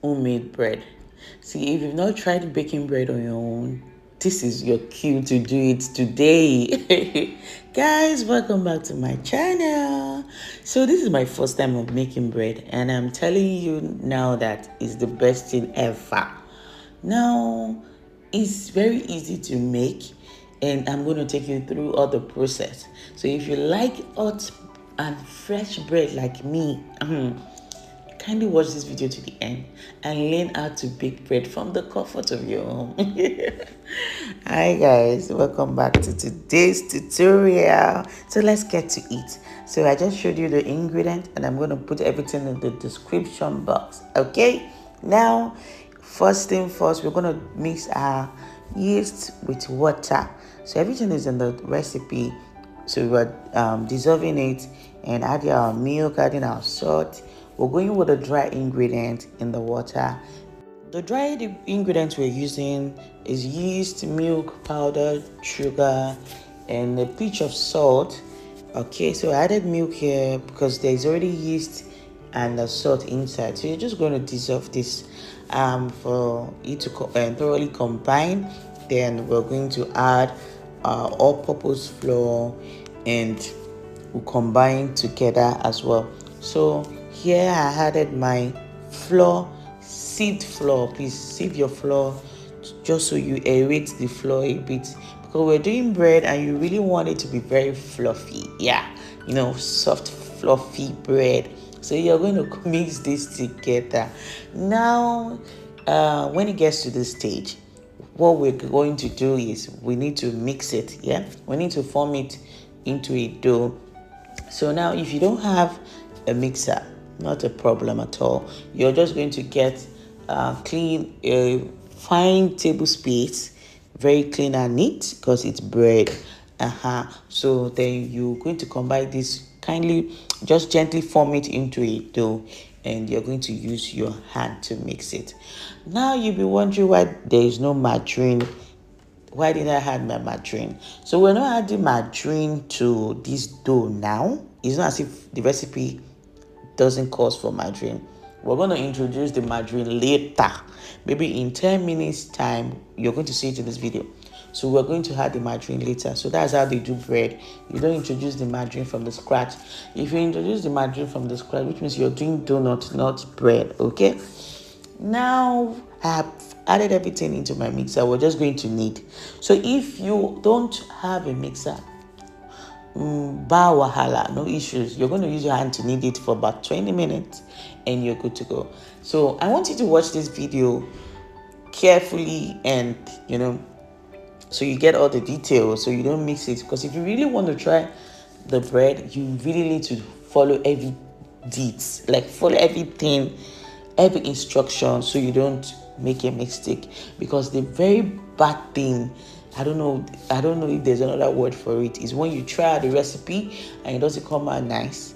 Homemade bread. See, if you've not tried baking bread on your own, this is your cue to do it today. Guys, welcome back to my channel. So this is my first time of making bread, and I'm telling you now that it's the best thing ever. Now, it's very easy to make, and I'm going to take you through all the process. So if you like hot and fresh bread like me, kindly watch this video to the end and learn how to bake bread from the comfort of your home. Hi guys, welcome back to today's tutorial. So let's get to it. So I just showed you the ingredient and I'm going to put everything in the description box. Okay, now first thing first, we're going to mix our yeast with water. So everything is in the recipe. So we're dissolving it and adding our milk, adding our salt. We're going with the dry ingredient in the water. The dried ingredients we're using is yeast, milk, powder, sugar, and a pinch of salt. Okay, so I added milk here because there's already yeast and the salt inside. So you're just going to dissolve this for it to thoroughly combine. Then we're going to add all-purpose flour and will combine together as well. So here I added my flour, sieved flour. Please sieve your flour just so you aerate the flour a bit, because we're doing bread and you really want it to be very fluffy. Yeah, soft fluffy bread. So you're going to mix this together. Now when it gets to this stage, what we're going to do is we need to mix it. Yeah, we need to form it into a dough. So now if you don't have a mixer, not a problem at all. You're just going to get clean, fine table space, very clean and neat because it's bread. So then you're going to combine this, kindly just gently form it into a dough, and you're going to use your hand to mix it. Now you'll be wondering why there is no margarine. Why did I add my margarine? So we're not adding margarine to this dough now. It's not as if the recipe doesn't call for margarine. We're going to introduce the margarine later. Maybe in 10 minutes time, you're going to see it in this video. So we're going to add the margarine later. So that's how they do bread. You don't introduce the margarine from the scratch. If you introduce the margarine from the scratch, which means you're doing donut, not bread, okay? Now I have added everything into my mixer. We're just going to knead. So if you don't have a mixer, wahala, no issues. You're going to use your hand to knead it for about 20 minutes and you're good to go. So I want you to watch this video carefully and so you get all the details, so you don't mix it. Because if you really want to try the bread, you really need to follow every deeds, like follow everything, every instruction, so you don't make a mistake. Because the very bad thing, I don't know if there's another word for it, is when you try the recipe and it doesn't come out nice,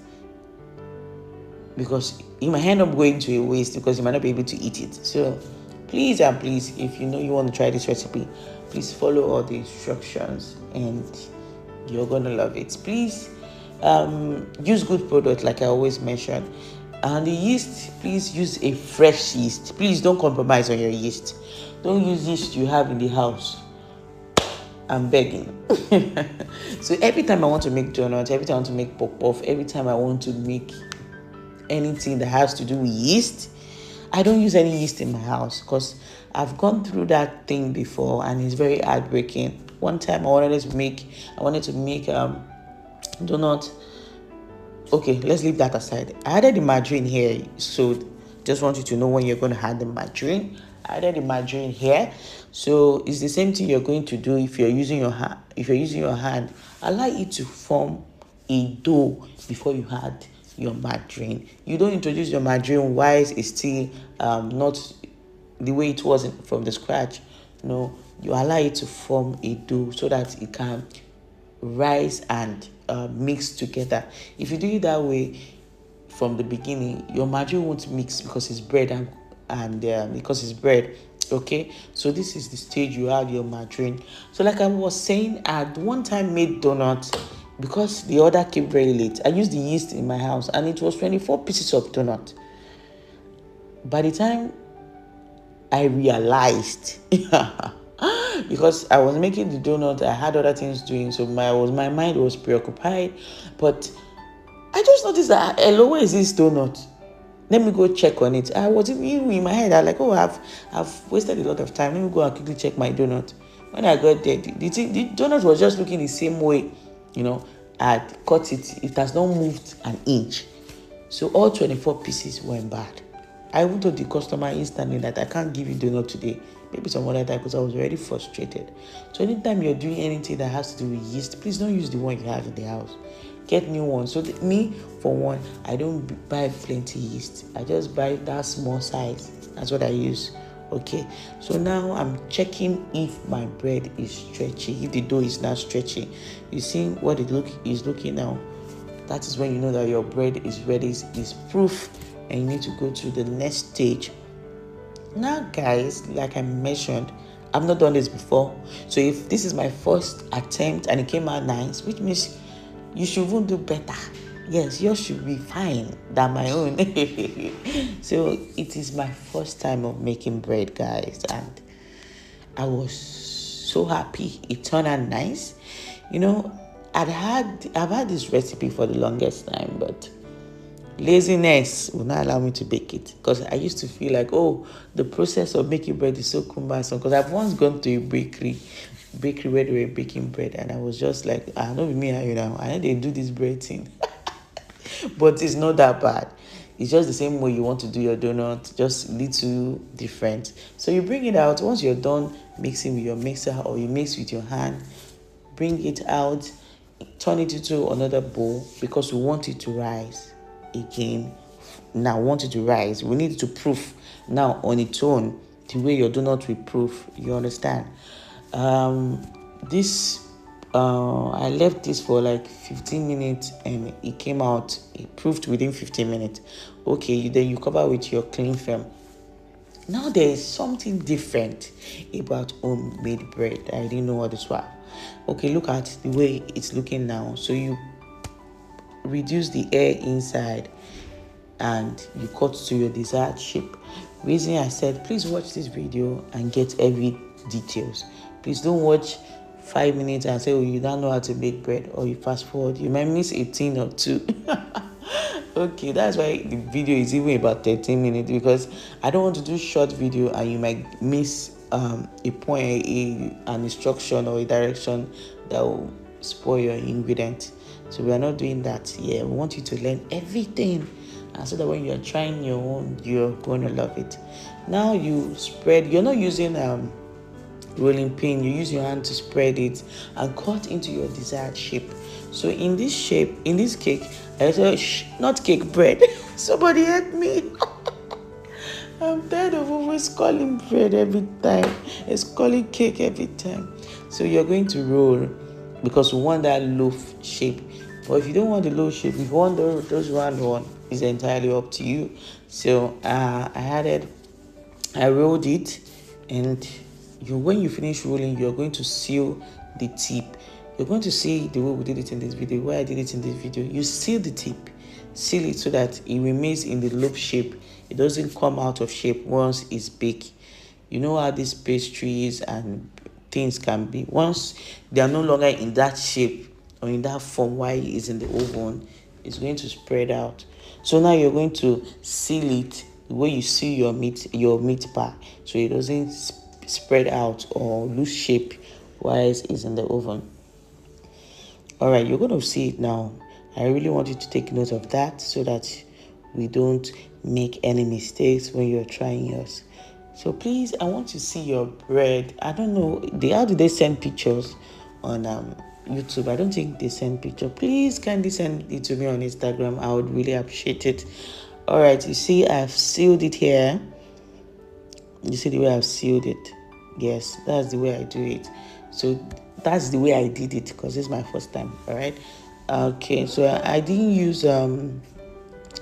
because you might end up going to a waste because you might not be able to eat it. So please and please, if you know you want to try this recipe, please follow all the instructions and you're gonna love it. Please use good product, like I always mention. And the yeast, please use a fresh yeast. Please don't compromise on your yeast. Don't use yeast you have in the house. I'm begging. So every time I want to make donuts, every time I want to make puff, every time I want to make anything that has to do with yeast, I don't use any yeast in my house, because I've gone through that thing before and it's very heartbreaking. One time I wanted to make donut. Okay, let's leave that aside. I added the margarine here, so just want you to know when you're going to add the margarine. I added the margarine here, so it's the same thing you're going to do if you're using your hand. If you're using your hand, allow it to form a dough before you add your margarine. You don't introduce your margarine while it's still not the way it was from the scratch. No, you allow it to form a dough so that it can rise and mix together. If you do it that way from the beginning, your margarine won't mix because it's bread and because it's bread. Okay, so this is the stage you add your margarine. So like I was saying, I had one time made donuts. Because the order came very late, I used the yeast in my house and it was 24 pieces of donut. By the time I realized because I was making the donut, I had other things doing, so my mind was preoccupied. But I just noticed that, hello, where is this donut? Let me go check on it. I was even in my head, I was like, oh, I've wasted a lot of time. Let me go and quickly check my donut. When I got there, the donut was just looking the same way. I had cut it. It has not moved an inch. So all 24 pieces went bad. I even told the customer instantly that I can't give you donut today. Maybe some other time, because I was already frustrated. So anytime you're doing anything that has to do with yeast, please don't use the one you have in the house. Get new ones. So me, for one, I don't buy plenty yeast. I just buy that small size. That's what I use. Okay. So now I'm checking if my bread is stretchy. If the dough is not stretchy, you see what it is looking now. That is when you know that your bread is ready, is proof, and you need to go to the next stage. Now, guys, like I mentioned, I've not done this before. So if this is my first attempt and it came out nice, which means you should even do better. Yes, yours should be fine than my own. So it is my first time of making bread, guys, and I was so happy. It turned out nice. I've had this recipe for the longest time, but laziness will not allow me to bake it, because I used to feel like, oh, the process of making bread is so cumbersome. Because I've once gone to a bakery where they were baking bread, and I was just like, I know me, I know they do this bread thing. But it's not that bad. It's just the same way you want to do your donut, just little different. So you bring it out. Once you're done mixing with your mixer, or you mix with your hand, bring it out, turn it into another bowl, because we want it to rise again. Now we want it to rise. We need it to proof now on its own, the way your donut will proof. You understand? I left this for like 15 minutes and it came out. It proofed within 15 minutes. Okay, then you cover with your cling film. Now there is something different about homemade bread. I didn't know what this was. Okay, look at the way it's looking now. So you reduce the air inside and you cut to your desired shape. Reason I said, please watch this video and get every details. Please don't watch 5 minutes and say, oh, you don't know how to make bread, or you fast forward. You might miss 18 or 2. Okay, that's why the video is even about 13 minutes, because I don't want to do short video and you might miss a point, an instruction or a direction that will spoil your ingredient. So we are not doing that here. We want you to learn everything, and so that when you are trying your own, you're going to love it. Now you spread. You're not using rolling pin. You use your hand to spread it and cut into your desired shape. So in this shape, in this cake, I said, not cake, bread. Somebody help me. I'm tired of always calling bread every time. It's calling cake every time. So you're going to roll, because we want that loaf shape. But if you don't want the loaf shape, if you want those round one, it's entirely up to you. So I rolled it, and when you finish rolling, you're going to seal the tip. You're going to see the way we did it in this video, why I did it in this video. You seal the tip, seal it so that it remains in the loaf shape. It doesn't come out of shape once it's baked. You know how these pastries and things can be. Once they are no longer in that shape or in that form while it's in the oven, it's going to spread out. So now you're going to seal it the way you seal your meat pie, so it doesn't spread out or lose shape while it's in the oven. All right, you're going to see it now. I really want you to take note of that, so that we don't make any mistakes when you're trying yours. So please, I want to see your bread. I don't know, how do they send pictures on YouTube? I don't think they send picture. Please kindly send it to me on Instagram. I would really appreciate it. All right, you see I've sealed it here. You see the way I've sealed it? Yes, that's the way I do it. So that's the way I did it, because this is my first time. All right. Okay, so I didn't use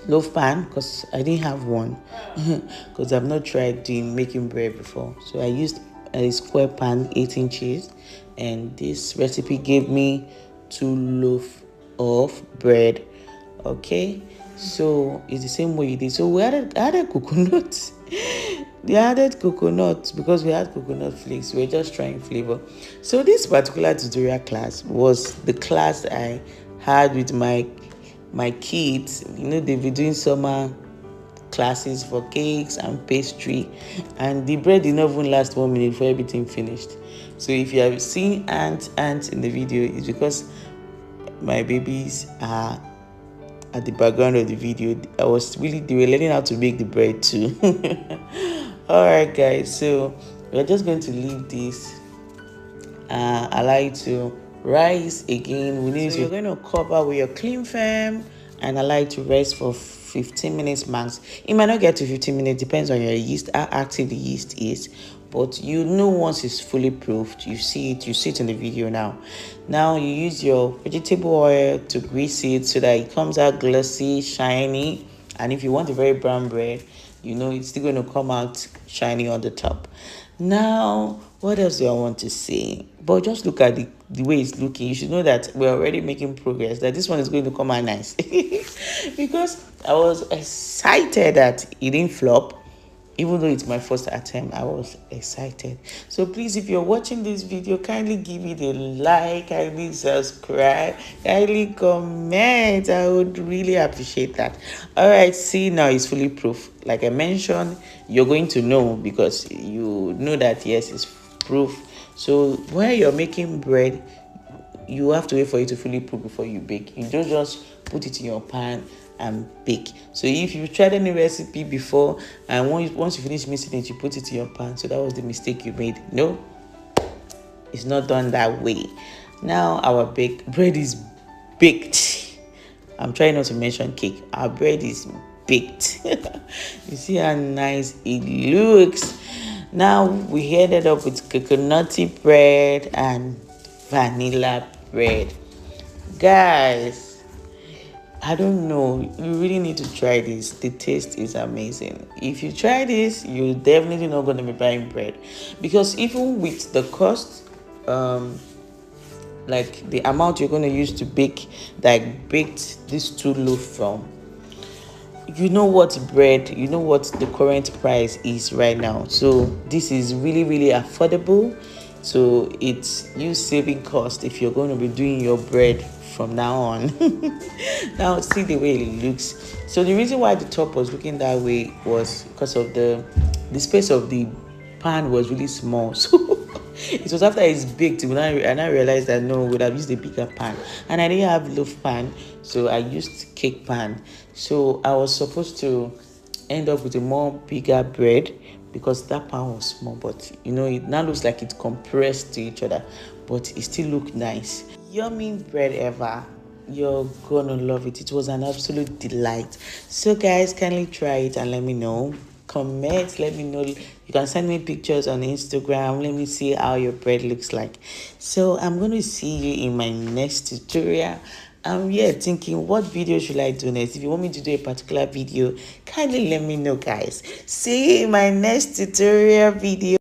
loaf pan, because I didn't have one, because I've not tried making bread before. So I used a square pan, 8 inches, and this recipe gave me 2 loaves of bread. Okay, so it's the same way you did. So I added coconut. They added coconut because we had coconut flakes. We were just trying flavor. So this particular tutorial class was the class I had with my kids. You know, they've been doing summer classes for cakes and pastry, and the bread did not even last 1 minute before everything finished. So if you have seen ants in the video, it's because my babies are at the background of the video. They were learning how to make the bread too. All right, guys, so we're just going to leave this. Allow it to rise again. You're going to cover with your cling film and allow it to rest for 15 minutes max. It might not get to 15 minutes, depends on your yeast, how active the yeast is. But you know, once it's fully proofed, you see it in the video now. Now you use your vegetable oil to grease it so that it comes out glossy, shiny. And if you want a very brown bread, you know it's still going to come out shiny on the top. Now, what else do I want to say? But just look at the way it's looking. You should know that we're already making progress, that this one is going to come out nice. Because I was excited that it didn't flop. Even though it's my first attempt, I was excited. So please, if you're watching this video, kindly give it a like, kindly subscribe, kindly comment. I would really appreciate that. All right, see, now it's fully proof. Like I mentioned, you're going to know because you know that yes, it's proof. So when you're making bread, you have to wait for it to fully proof before you bake. You don't just put it in your pan and bake. So if you tried any recipe before and once you finish mixing it, you put it in your pan, so that was the mistake you made. No, it's not done that way. Now our bread is baked. I'm trying not to mention cake. Our bread is baked. You see how nice it looks. Now we headed up with coconutty bread and vanilla bread. Guys, I don't know, you really need to try this. The taste is amazing. If you try this, you're definitely not going to be buying bread, because even with the cost, like the amount you're going to use to bake, like baked these two loaf from, you know what the current price is right now. So this is really, really affordable. So it's you saving cost if you're going to be doing your bread from now on. Now see the way it looks. So the reason why the top was looking that way was because of the space of the pan was really small. So it was after it's baked and I realized that no, would have used a bigger pan, and I didn't have loaf pan, so I used cake pan. So I was supposed to end up with a more bigger bread because that pan was small, but you know, it now looks like it compressed to each other, but it still looked nice. Yummy bread ever. You're gonna love it. It was an absolute delight. So guys, kindly try it and let me know. Comment, let me know. You can send me pictures on Instagram. Let me see how your bread looks like. So I'm going to see you in my next tutorial. I'm here thinking, what video should I do next? If you want me to do a particular video, kindly let me know, guys. See you in my next tutorial video.